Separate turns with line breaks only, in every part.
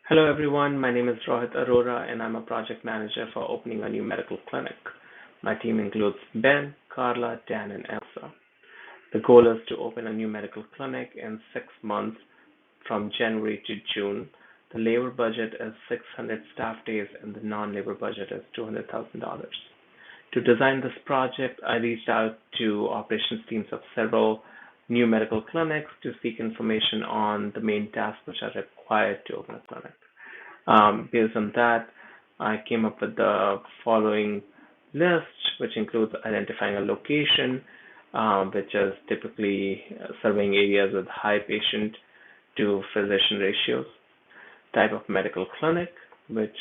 Hello everyone, my name is Rohit Arora and I'm a project manager for opening a new medical clinic. My team includes Ben, Carla, Dan, and Elsa. The goal is to open a new medical clinic in 6 months from January to June. The labor budget is 600 staff days and the non-labor budget is $200,000. To design this project, I reached out to operations teams of several new medical clinics to seek information on the main tasks which are required to open a clinic. Based on that, I came up with the following list, which includes identifying a location, which is typically surveying areas with high patient to physician ratios, type of medical clinic, which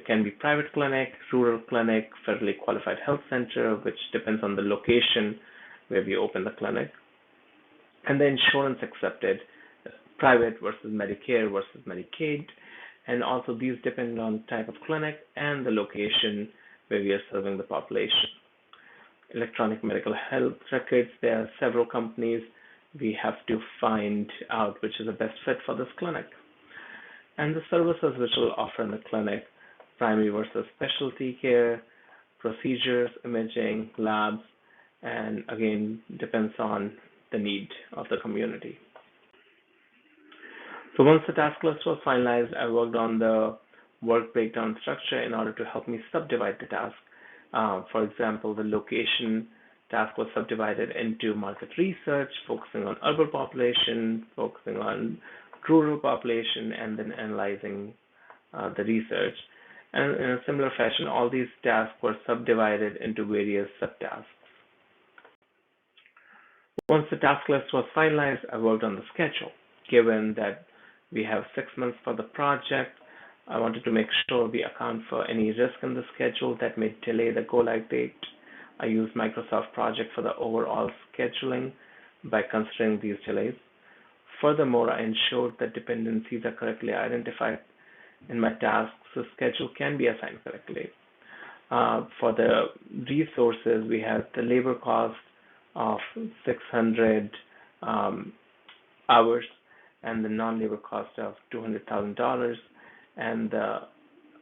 can be private clinic, rural clinic, federally qualified health center, which depends on the location where we open the clinic, and the insurance accepted, private versus Medicare versus Medicaid, and also these depend on type of clinic and the location where we are serving the population. Electronic medical health records, there are several companies. We have to find out which is the best fit for this clinic. And the services which we'll offer in the clinic, primary versus specialty care, procedures, imaging, labs, and again, depends on the need of the community. So once the task list was finalized, I worked on the work breakdown structure in order to help me subdivide the task. For example, the location task was subdivided into market research, focusing on urban population, focusing on rural population, and then analyzing the research. And in a similar fashion, all these tasks were subdivided into various subtasks. Once the task list was finalized, I worked on the schedule. Given that we have 6 months for the project, I wanted to make sure we account for any risk in the schedule that may delay the go-live date. I used Microsoft Project for the overall scheduling by considering these delays. Furthermore, I ensured that dependencies are correctly identified in my tasks so schedule can be assigned correctly. For the resources, we have the labor cost of 600 hours and the non-labor cost of $200,000, and the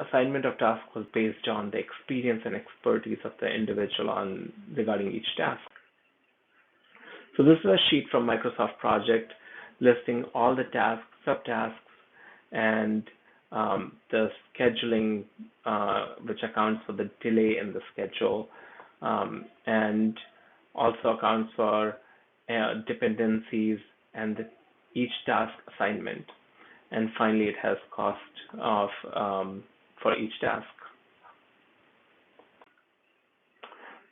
assignment of task was based on the experience and expertise of the individual regarding each task. So this is a sheet from Microsoft Project listing all the tasks, subtasks, and the scheduling, which accounts for the delay in the schedule, and also accounts for dependencies and each task assignment. And finally, it has cost of for each task.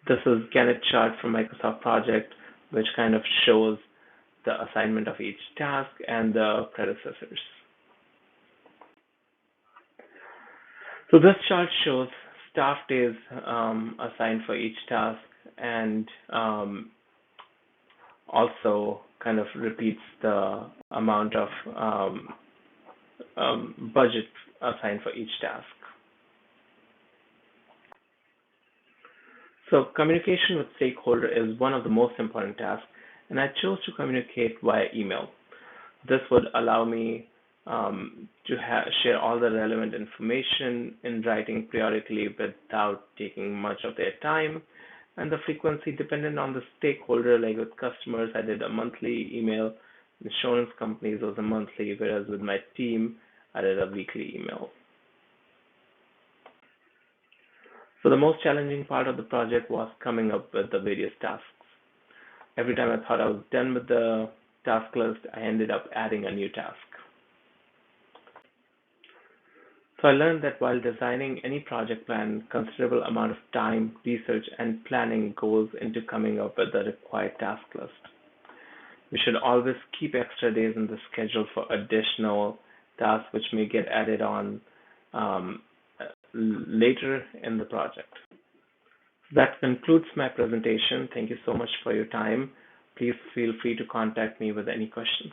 This is Gantt chart from Microsoft Project, which kind of shows the assignment of each task and the predecessors. So this chart shows staff days assigned for each task, and also kind of repeats the amount of budget assigned for each task. So communication with stakeholder is one of the most important tasks, and I chose to communicate via email. This would allow me to share all the relevant information in writing periodically without taking much of their time. And the frequency dependent on the stakeholder, like with customers, I did a monthly email. Insurance companies was a monthly, whereas with my team, I did a weekly email. So the most challenging part of the project was coming up with the various tasks. Every time I thought I was done with the task list, I ended up adding a new task. So I learned that while designing any project plan, considerable amount of time, research, and planning goes into coming up with the required task list. We should always keep extra days in the schedule for additional tasks which may get added on later in the project. That concludes my presentation. Thank you so much for your time. Please feel free to contact me with any questions.